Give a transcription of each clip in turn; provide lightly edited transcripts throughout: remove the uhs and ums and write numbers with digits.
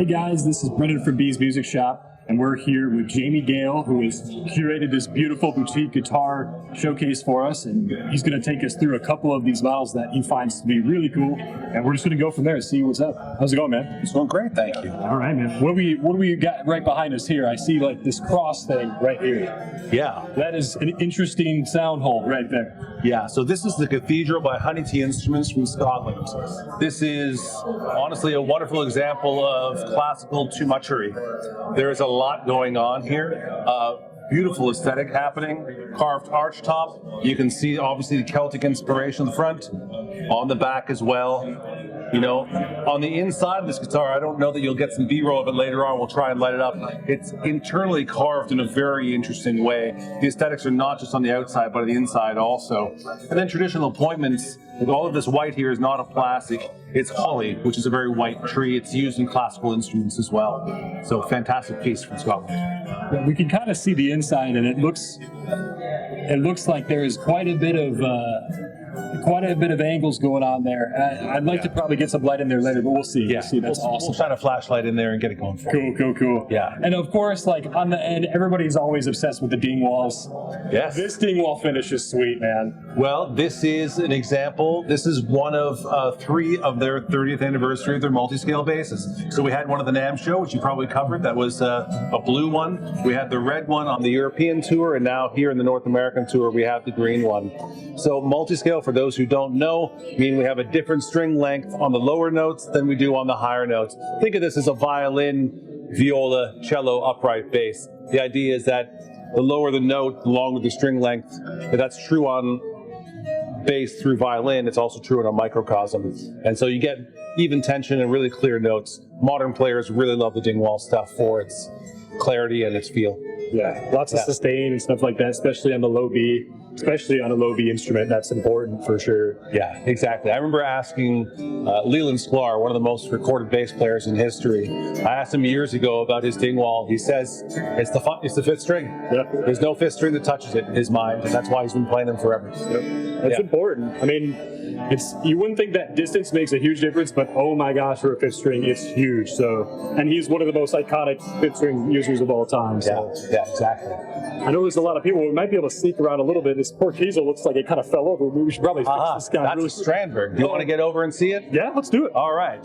Hey guys, this is Brendin from B's Music Shop, and we're here with Jamie Gale, who has curated this beautiful boutique guitar showcase for us, and he's going to take us through a couple of these models that he finds to be really cool, and we're just going to go from there and see what's up. How's it going, man? It's going great, thank you. All right, man. What do we got right behind us here? I see like this cross thing right here. Yeah. That is an interesting sound hole right there. Yeah, so this is the Cathedral by Honeytea Instruments from Scotland. This is honestly a wonderful example of classical two-muchery. There is a lot going on here. Beautiful aesthetic happening, carved arch top. You can see obviously the Celtic inspiration on the front, on the back as well. You know, on the inside of this guitar, I don't know that you'll get some B-roll of it later on. We'll try and light it up. It's internally carved in a very interesting way. The aesthetics are not just on the outside, but on the inside also. And then traditional appointments, with all of this white here is not a plastic. It's holly, which is a very white tree. It's used in classical instruments as well. So fantastic piece from Scotland. Yeah, we can kind of see the inside, and it looks like there is quite a bit of angles going on there. I'd like to probably get some light in there later, but we'll see. Yeah, we'll see. That's awesome. We'll shine a flashlight in there and get it going for you. Cool. Yeah. And of course, like on the end, everybody's always obsessed with the Dingwalls. Yes. This Dingwall finish is sweet, man. Well, this is an example. This is one of 3 of their 30th anniversary of their multi-scale basses. So we had one at the NAMM show, which you probably covered. That was a blue one. We had the red one on the European tour, and now here in the North American tour, we have the green one. So multi-scale, for those who don't know, mean we have a different string length on the lower notes than we do on the higher notes. Think of this as a violin, viola, cello, upright bass. The idea is that the lower the note, the longer the string length. If that's true on bass through violin, it's also true in a microcosm. And so you get even tension and really clear notes. Modern players really love the Dingwall stuff for its clarity and its feel. Yeah, lots of sustain and stuff like that, especially on the low B. Especially on a low B instrument, that's important for sure. Yeah, exactly. I remember asking Leland Sklar, one of the most recorded bass players in history. I asked him years ago about his Dingwall. He says it's the 5th string. Yep. There's no 5th string that touches it in his mind, and that's why he's been playing them forever. Yep. That's important. I mean, you wouldn't think that distance makes a huge difference, but oh my gosh, for a 5th string, it's huge. So, and he's one of the most iconic 5th string users of all time. So. Yeah, exactly. I know there's a lot of people. We might be able to sneak around a little bit. This poor Kiesel looks like it kind of fell over. We should probably fix this guy. That's really a Strandberg. Do you want to get over and see it? Yeah, let's do it. All right.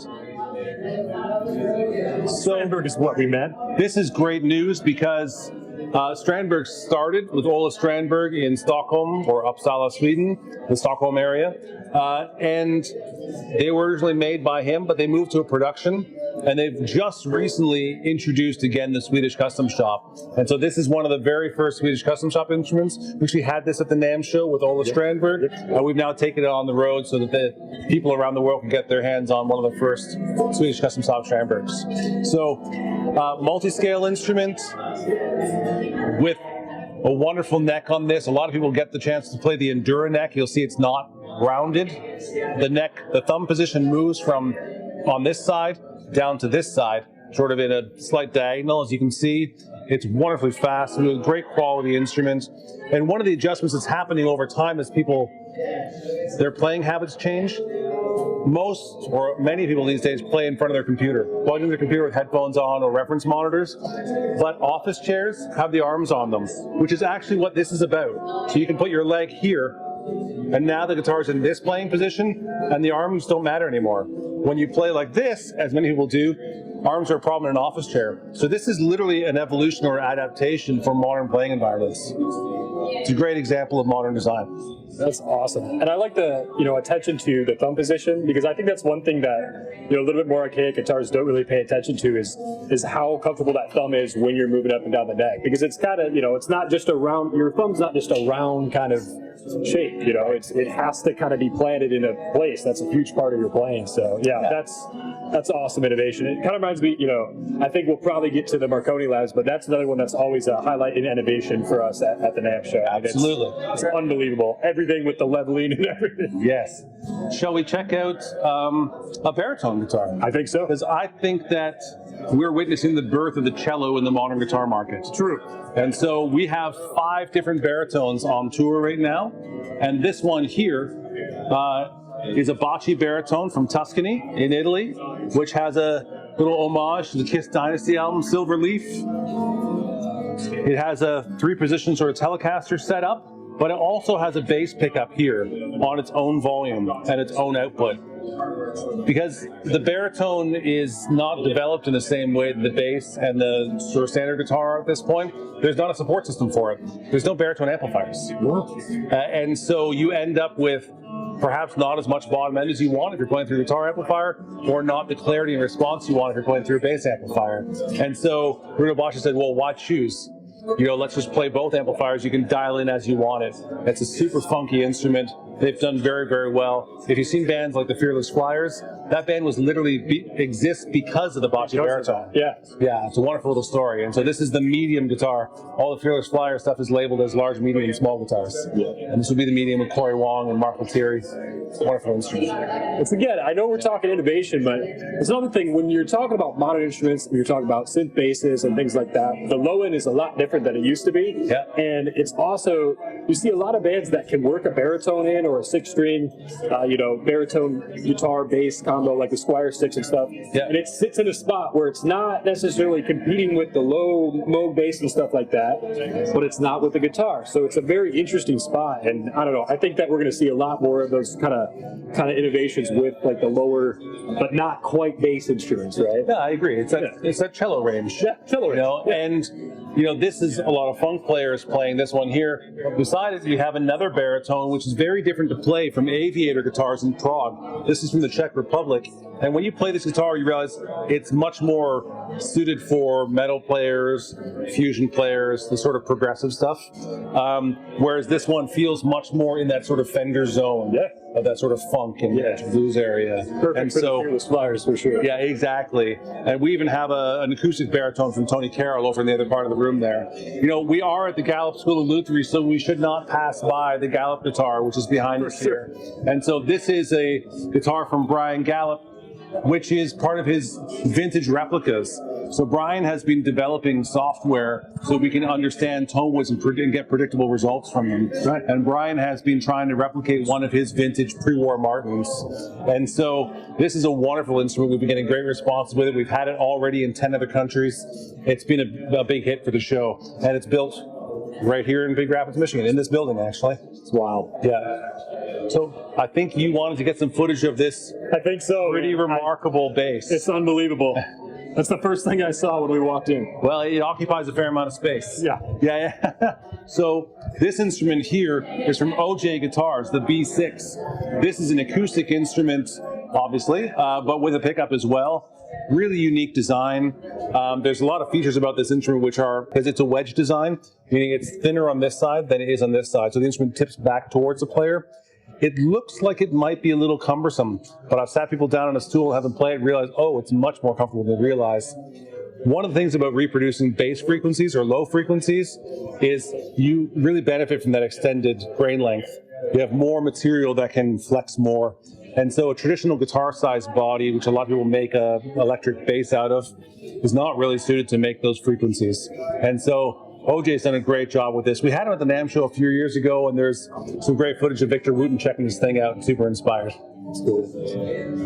Strandberg is what we meant. This is great news because Strandberg started with Ola Strandberg in Stockholm, or Uppsala, Sweden, the Stockholm area. And they were originally made by him, but they moved to a production. And they've just recently introduced again the Swedish Custom Shop. And so this is one of the very first Swedish Custom Shop instruments. We actually had this at the NAMM show with Ola Strandberg. And we've now taken it on the road so that the people around the world can get their hands on one of the first Swedish Custom Shop Strandbergs. So, multi-scale instrument with a wonderful neck on this. A lot of people get the chance to play the Endura neck. You'll see it's not rounded. The neck, the thumb position moves from on this side down to this side, sort of in a slight diagonal, as you can see. It's wonderfully fast, a great quality instrument. And one of the adjustments that's happening over time as their playing habits change. Most, or many people these days, play in front of their computer, plug in their computer with headphones on or reference monitors. But office chairs have the arms on them, which is actually what this is about. So you can put your leg here, and now the guitar's in this playing position, and the arms don't matter anymore. When you play like this, as many people do, arms are a problem in an office chair. So this is literally an evolution or adaptation for modern playing environments. It's a great example of modern design. That's awesome. And I like the, attention to the thumb position, because I think that's one thing that, a little bit more archaic guitars don't really pay attention to is how comfortable that thumb is when you're moving up and down the neck. Because it's kind of, it's not just a round, your thumb's not just a round kind of shape, it has to kind of be planted in a place. That's a huge part of your playing. So yeah. That's awesome innovation. It kind of reminds me, I think we'll probably get to the Marconi Labs, but that's another one that's always a highlight in innovation for us at the NAMM show. Absolutely. It's unbelievable. Everything with the leveling and everything. Yes. Shall we check out a baritone guitar? I think so. Because I think that we're witnessing the birth of the cello in the modern guitar market. True. And so we have 5 different baritones on tour right now. And this one here is a Bacci baritone from Tuscany in Italy, which has a little homage to the Kiss Dynasty album, Silver Leaf. It has a 3-position sort of Telecaster setup, but it also has a bass pickup here on its own volume and its own output. Because the baritone is not developed in the same way that the bass and the sort of standard guitar are at this point, there's not a support system for it. There's no baritone amplifiers. And so you end up with perhaps not as much bottom end as you want if you're playing through a guitar amplifier, or not the clarity and response you want if you're playing through a bass amplifier. And so Bruno Bacci said, well, why choose? Let's just play both amplifiers. You can dial in as you want it. It's a super funky instrument. They've done very, very well. If you've seen bands like the Fearless Flyers, that band was literally exists because of the Bacci baritone. Yeah. Yeah, it's a wonderful little story. And so this is the medium guitar. All the Fearless Flyer stuff is labeled as large, medium, and small guitars. Yeah. And this would be the medium with Corey Wong and Mark Lettieri. It's a wonderful instrument. It's again, I know we're talking innovation, but it's another thing when you're talking about modern instruments, when you're talking about synth basses and things like that, the low end is a lot different than it used to be. Yeah. And it's also, you see a lot of bands that can work a baritone in or a 6-string, baritone guitar bass combo like the Squire Sticks and stuff. Yeah. And it sits in a spot where it's not necessarily competing with the low Moog bass and stuff like that, but it's not with the guitar. So it's a very interesting spot. And I don't know, I think that we're going to see a lot more of those kind of innovations with like the lower, but not quite bass instruments, right? Yeah, I agree. It's that cello range. Yeah, cello range. And this is a lot of funk players playing this one here. Beside it, you have another baritone, which is very different to play, from Aviator Guitars in Prague. This is from the Czech Republic. And when you play this guitar, you realize it's much more suited for metal players, fusion players, the sort of progressive stuff. Whereas this one feels much more in that sort of Fender zone. Yeah. Of that sort of funk and blues area. Perfect and for so, the Fearless Flyers for sure. Yeah, exactly. And we even have an acoustic baritone from Tony Carroll over in the other part of the room there. We are at the Gallup School of Luthery, so we should not pass by the Gallup guitar, which is behind us here. And so this is a guitar from Brian Gallup, which is part of his vintage replicas. So Brian has been developing software so we can understand tone widths and get predictable results from them. Right. And Brian has been trying to replicate one of his vintage pre-war Martins. And so this is a wonderful instrument. We've been getting great response with it. We've had it already in 10 other countries. It's been a big hit for the show. And it's built right here in Big Rapids, Michigan, in this building, actually. It's wild. Yeah. So I think you wanted to get some footage of this. I think so. Pretty remarkable bass. It's unbelievable. That's the first thing I saw when we walked in. Well, it occupies a fair amount of space. Yeah. Yeah. So this instrument here is from OJ Guitars, the B6. This is an acoustic instrument, obviously, but with a pickup as well. Really unique design. There's a lot of features about this instrument which are, because it's a wedge design, meaning it's thinner on this side than it is on this side. So the instrument tips back towards the player. It looks like it might be a little cumbersome, but I've sat people down on a stool, have them play it, and realize, oh, it's much more comfortable than they realize. One of the things about reproducing bass frequencies or low frequencies is you really benefit from that extended grain length. You have more material that can flex more. And so a traditional guitar-sized body, which a lot of people make a electric bass out of, is not really suited to make those frequencies. And so OJ's done a great job with this. We had him at the NAMM show a few years ago, and there's some great footage of Victor Wooten checking this thing out, and super inspired. It's cool.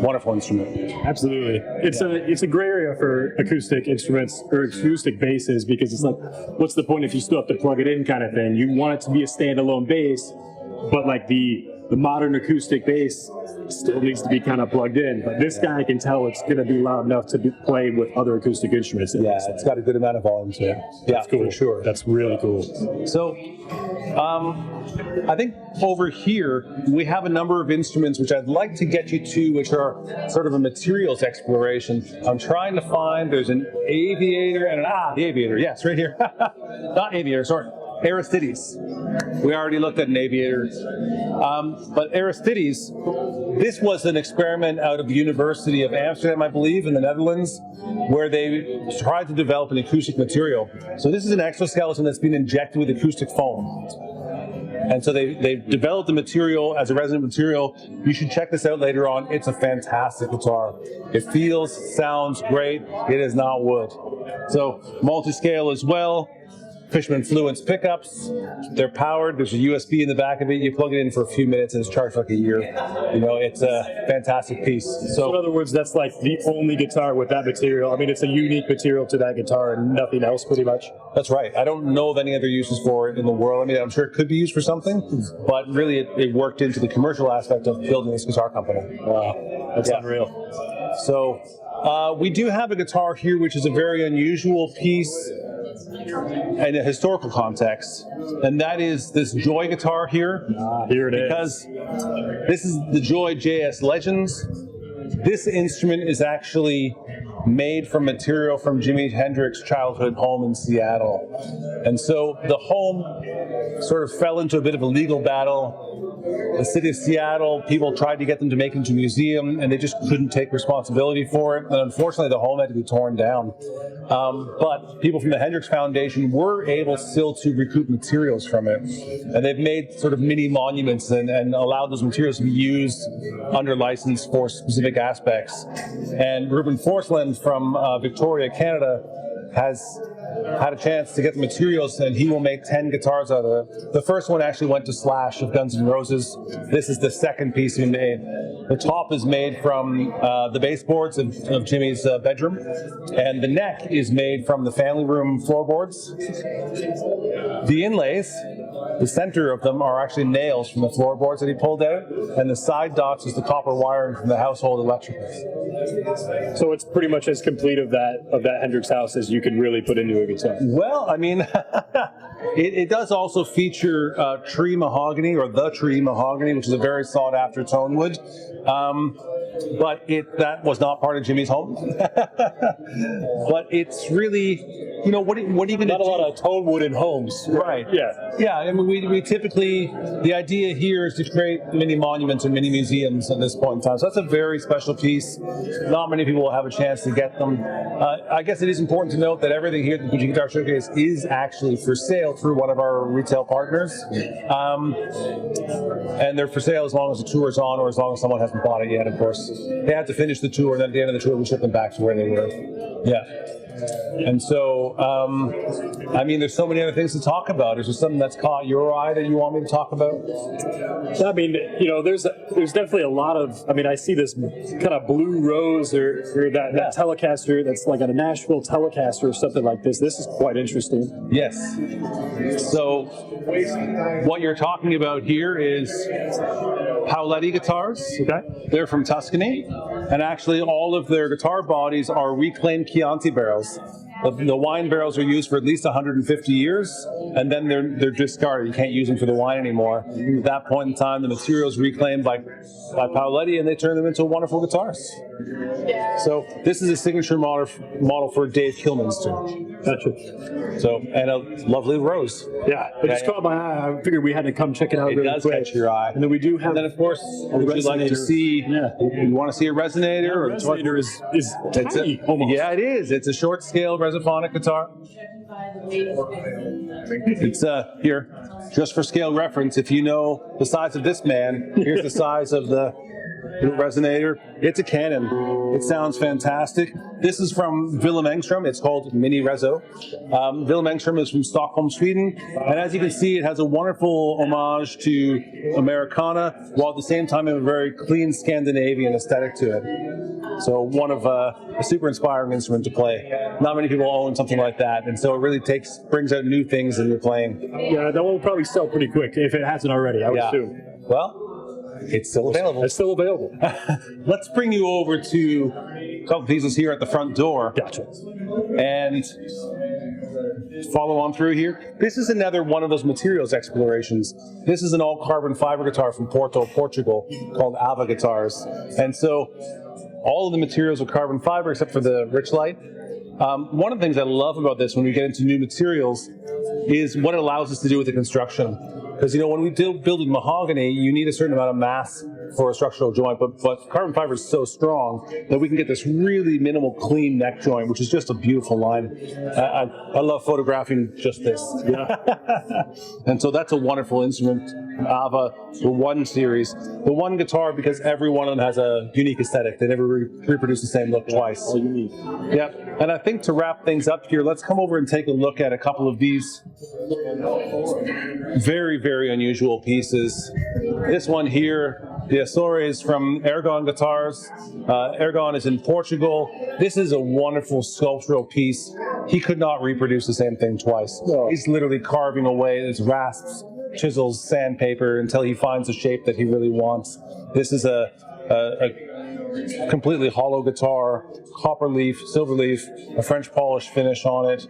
Wonderful instrument. Absolutely. It's a gray area for acoustic instruments or acoustic basses, because it's like, what's the point if you still have to plug it in kind of thing? You want it to be a standalone bass, but like the modern acoustic bass still needs to be kind of plugged in. But this guy, I can tell it's going to be loud enough to be played with other acoustic instruments. Yeah, it's got a good amount of volume to it. Yeah, that's cool. For sure. That's really cool. So, I think over here we have a number of instruments which I'd like to get you to, which are sort of a materials exploration. I'm trying to find, there's an Aviator and the Aviator, yes, right here. Not Aviator, sorry. Aristides. We already looked at an Aviator. But Aristides, this was an experiment out of the University of Amsterdam, I believe, in the Netherlands, where they tried to develop an acoustic material. So this is an exoskeleton that's been injected with acoustic foam. And so they've developed the material as a resonant material. You should check this out later on. It's a fantastic guitar. It feels, sounds great. It is not wood. So multi-scale as well. Fishman Fluence pickups. They're powered. There's a USB in the back of it. You plug it in for a few minutes and it's charged for like a year. You know, it's a fantastic piece. So in other words, that's like the only guitar with that material. I mean, it's a unique material to that guitar and nothing else pretty much. That's right. I don't know of any other uses for it in the world. I mean, I'm sure it could be used for something, but really it worked into the commercial aspect of building this guitar company. Wow, that's unreal. So we do have a guitar here which is a very unusual piece in a historical context, and that is this Joy guitar here. Here it because this is the Joy JS Legends. This instrument is actually made from material from Jimi Hendrix's childhood home in Seattle. And so the home sort of fell into a bit of a legal battle. The city of Seattle, people tried to get them to make it into a museum, and they just couldn't take responsibility for it. And unfortunately, the home had to be torn down. But people from the Hendrix Foundation were able still to recoup materials from it. And they've made sort of mini monuments and allowed those materials to be used under license for specific aspects. And Ruben Forsland from Victoria, Canada, has had a chance to get the materials, and he will make 10 guitars out of it. The first one actually went to Slash of Guns N' Roses. This is the second piece he made. The top is made from the baseboards of Jimmy's bedroom, and the neck is made from the family room floorboards. The inlays, the center of them, are actually nails from the floorboards that he pulled out, and the side dots is the copper wiring from the household electricals. So it's pretty much as complete of that Hendrix house as you can really put into a guitar. Well, I mean, it does also feature tree mahogany, or the tree mahogany, which is a very sought after tone wood. But that was not part of Jimmy's home. But it's really, you know, what are you going to do? Not a lot of tone wood in homes. Right. Yeah. Yeah, I mean, we typically, the idea here is to create mini monuments and mini museums at this point in time. So that's a very special piece. Not many people will have a chance to get them. I guess it is important to note that everything here at the Fuji Guitar Showcase is actually for sale through one of our retail partners. And they're for sale as long as the tour is on, or as long as someone hasn't bought it yet, of course. They had to finish the tour, and then at the end of the tour, we ship them back to where they were. Yeah. And so, I mean, there's so many other things to talk about. Is there something that's caught your eye that you want me to talk about? I mean, you know, there's definitely a lot of, I mean, I see this kind of blue rose or that Telecaster that's like a Nashville Telecaster or something like this. This is quite interesting. Yes. So what you're talking about here is Paoletti guitars. Okay. They're from Tuscany, and actually all of their guitar bodies are reclaimed Chianti barrels. The wine barrels are used for at least 150 years, and then they're discarded. You can't use them for the wine anymore. At that point in time, the material is reclaimed by Paoletti, and they turn them into wonderful guitars. So this is a signature model for Dave Kilman's too. Gotcha. So, and a lovely rose. Yeah, it just caught my eye. I figured we had to come check it out. It does catch your eye. And then we do have. And then, of course, would you like to see? Yeah. You want to see a resonator? Or resonator is tiny, almost. Yeah, it is. It's a short scale resophonic guitar. It's here, just for scale reference. If you know the size of this man, here's the size of the resonator. It's a cannon. It sounds fantastic. This is from Vilhelm Engstrom. It's called Mini Reso. Vilhelm Engstrom is from Stockholm, Sweden. And as you can see, it has a wonderful homage to Americana, while at the same time having a very clean Scandinavian aesthetic to it. So one of a super inspiring instrument to play. Not many people own something like that, and so it really brings out new things in your playing. Yeah, that will probably sell pretty quick if it hasn't already, I would assume. Well, it's still available. It's still available. Let's bring you over to a couple pieces here at the front door. Gotcha. And follow on through here. This is another one of those materials explorations. This is an all-carbon fiber guitar from Porto, Portugal, called Ava Guitars. And so all of the materials are carbon fiber except for the rich light. One of the things I love about this when we get into new materials is what it allows us to do with the construction. Because, you know, when we build with mahogany, you need a certain amount of mass for a structural joint, but carbon fiber is so strong that we can get this really minimal, clean neck joint, which is just a beautiful line. I love photographing just this. Yeah. And so that's a wonderful instrument. Ava, the One series. The One guitar, because every one of them has a unique aesthetic. They never reproduce the same look twice. All unique. Yep. And I think to wrap things up here, let's come over and take a look at a couple of these very, very unusual pieces. This one here, the Acores from Ergon Guitars. Ergon is in Portugal. This is a wonderful sculptural piece. He could not reproduce the same thing twice. No. He's literally carving away his rasps, chisels, sandpaper until he finds a shape that he really wants. This is a completely hollow guitar, copper leaf, silver leaf, a French polish finish on it.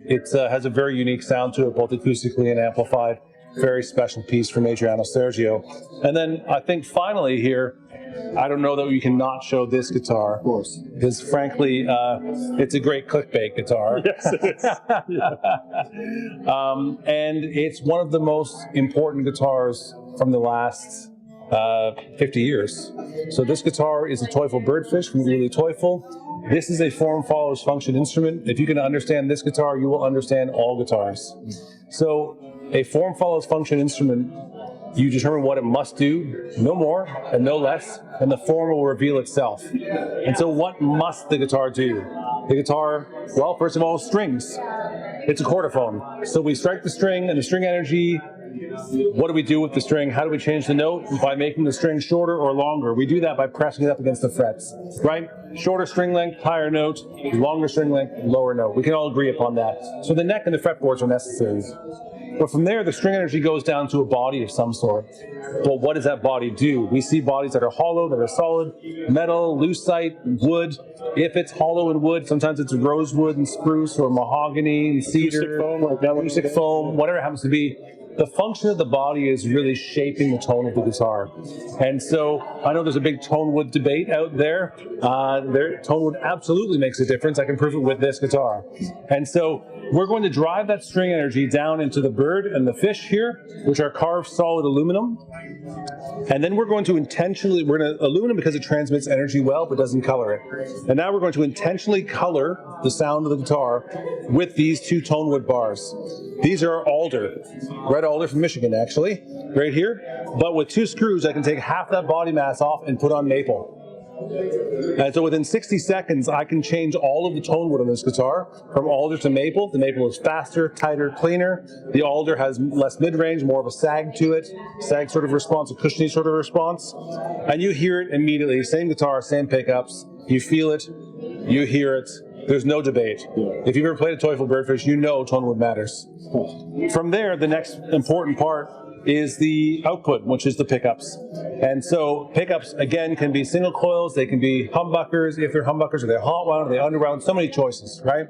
It has a very unique sound to it, both acoustically and amplified. Very special piece from Adriano Sergio. And then I think finally here, I don't know that we can not show this guitar. Of course. Because frankly, it's a great clickbait guitar. Yes, it is. And it's one of the most important guitars from the last 50 years. So this guitar is a Teuffel Birdfish from Uli Teuffel. This is a form follows function instrument. If you can understand this guitar, you will understand all guitars. So a form follows function instrument, you determine what it must do, no more and no less, and the form will reveal itself. And so what must the guitar do? The guitar, well, first of all, strings. It's a chordophone. So we strike the string and the string energy. What do we do with the string? How do we change the note? By making the string shorter or longer. We do that by pressing it up against the frets, right? Shorter string length, higher note, longer string length, lower note. We can all agree upon that. So the neck and the fretboards are necessary. But from there, the string energy goes down to a body of some sort. But what does that body do? We see bodies that are hollow, that are solid, metal, lucite, wood. If it's hollow and wood, sometimes it's rosewood and spruce or mahogany and cedar, acoustic foam, whatever it happens to be. The function of the body is really shaping the tone of the guitar. And so I know there's a big tone wood debate out there. Tone wood absolutely makes a difference. I can prove it with this guitar. And so we're going to drive that string energy down into the bird and the fish here, which are carved solid aluminum. And then we're going to aluminum because it transmits energy well, but doesn't color it. And now we're going to intentionally color the sound of the guitar with these two tone wood bars. These are alder, red alder from Michigan, actually, right here. But with two screws, I can take half that body mass off and put on maple. And so within 60 seconds, I can change all of the tone wood on this guitar from alder to maple. The maple is faster, tighter, cleaner. The alder has less mid-range, more of a sag to it. Sag sort of response, a cushiony sort of response. And you hear it immediately. Same guitar, same pickups. You feel it, you hear it. There's no debate. If you've ever played a Teuffel Birdfish, you know tone wood matters. From there, the next important part is the output, which is the pickups. And so pickups, again, can be single coils, they can be humbuckers. If they're humbuckers, are they hot wound, are they underwound? So many choices, right?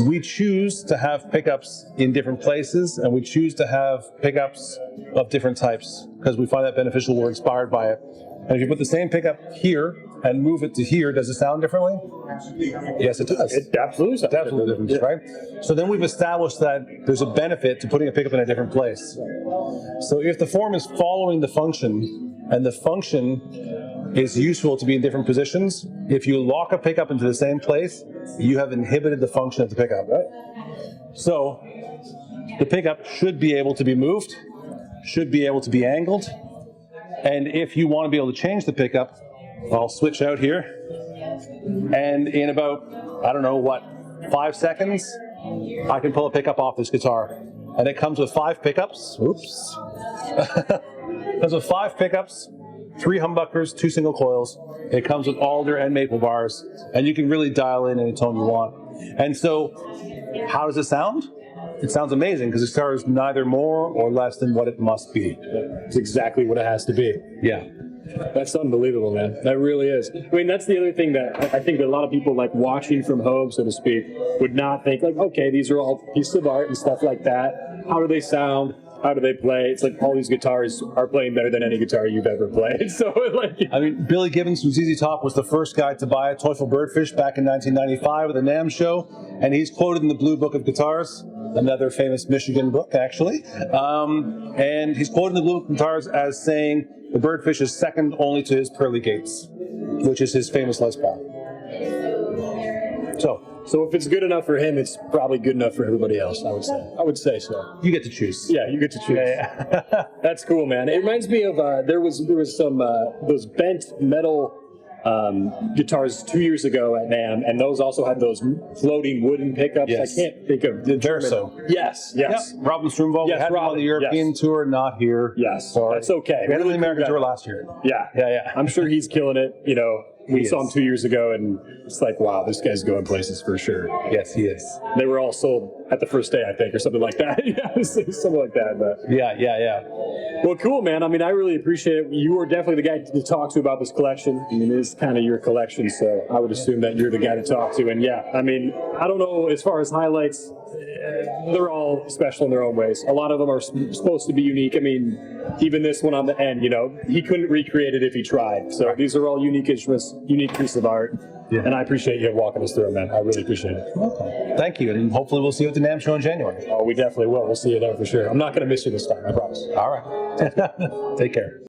We choose to have pickups in different places, and we choose to have pickups of different types because we find that beneficial, we're inspired by it. And if you put the same pickup here and move it to here, does it sound differently? Yes, it does. It absolutely sounds different, right? So then we've established that there's a benefit to putting a pickup in a different place. So if the form is following the function, and the function is useful to be in different positions, if you lock a pickup into the same place, you have inhibited the function of the pickup, right? So the pickup should be able to be moved, should be able to be angled, and if you want to be able to change the pickup, I'll switch out here, and in about, 5 seconds, I can pull a pickup off this guitar. And it comes with 5 pickups. Oops. It comes with 5 pickups, 3 humbuckers, 2 single coils. It comes with alder and maple bars, and you can really dial in any tone you want. And so, how does it sound? It sounds amazing because the guitar is neither more or less than what it must be. It's exactly what it has to be. Yeah. That's unbelievable, man. That really is. I mean, that's the other thing that I think that a lot of people like watching from home, so to speak, would not think like, okay, these are all pieces of art and stuff like that. How do they sound? How do they play? It's like all these guitars are playing better than any guitar you've ever played. So, Billy Gibbons from ZZ Top was the first guy to buy a Teuffel Birdfish back in 1995 at the NAMM show, and he's quoted in the Blue Book of Guitars. another famous Michigan book, actually. And he's quoted in the Blue Book of Guitars as saying the Birdfish is second only to his Pearly Gates, which is his famous Les Paul. So if it's good enough for him, it's probably good enough for everybody else, I would say. I would say so. You get to choose. Yeah, you get to choose. Yeah. That's cool, man. It reminds me of, there was some, those bent metal guitars 2 years ago at NAMM, and those also had those floating wooden pickups. Yes. I can't think of the Reso. Yes. Yep. Robin Strumwald. Yes, we had him on Robin, the European yes. tour, not here. Yes, Sorry. that's okay. We had him on Really the American cool tour guy. last year. Yeah. I'm sure he's killing it. You know, we saw him 2 years ago, and it's like, wow, this guy's going places for sure. Yes, he is. They were all sold at the first day, I think, or something like that. Yeah, something like that. But Yeah. well, cool, man. I mean, I really appreciate it. You were definitely the guy to talk to about this collection. I mean, it is kind of your collection, so I would assume that you're the guy to talk to. And yeah, I mean, I don't know, as far as highlights, they're all special in their own ways. A lot of them are supposed to be unique. I mean, even this one on the end, you know, he couldn't recreate it if he tried. So these are all unique instruments, unique piece of art. Yeah. And I appreciate you walking us through it, man. I really appreciate it. Welcome. Thank you, and hopefully we'll see you at the NAMM show in January. Oh, we definitely will. We'll see you there for sure. I'm not going to miss you this time, I promise. All right. Take care.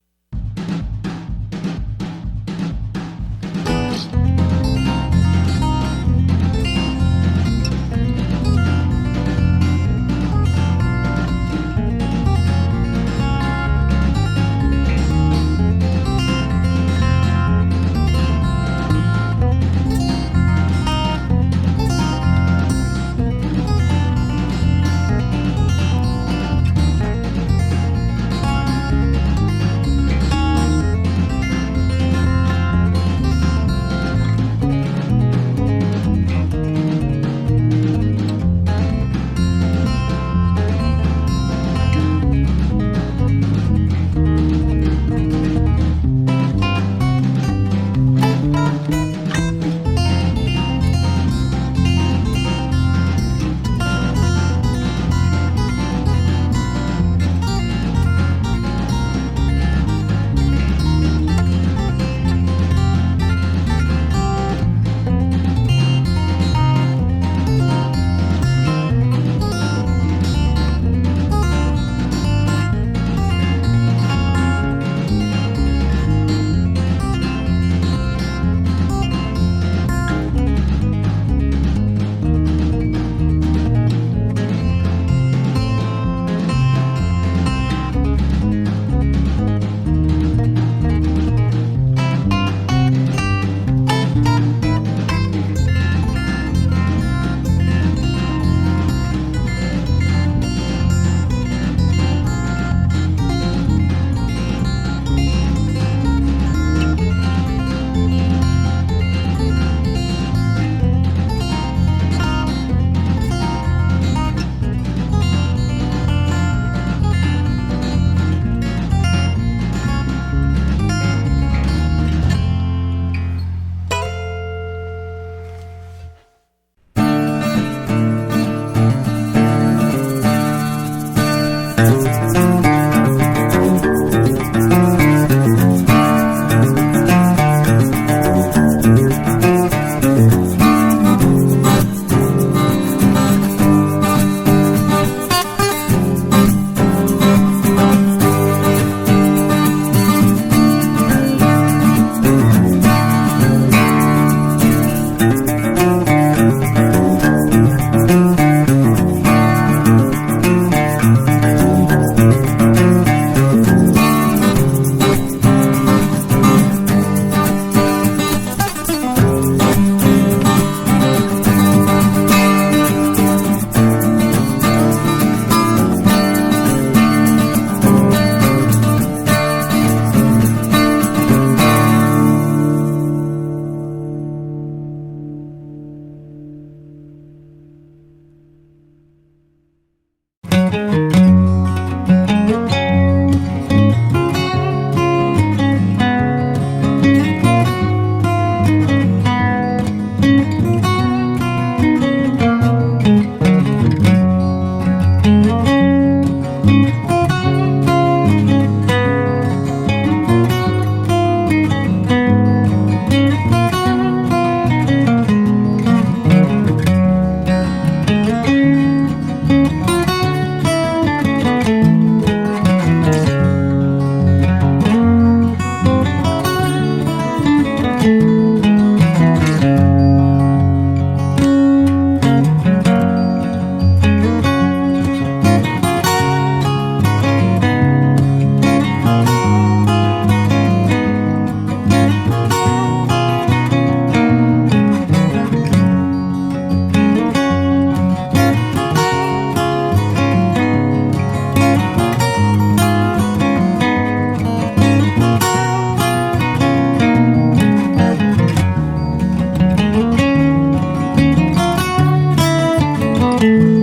you.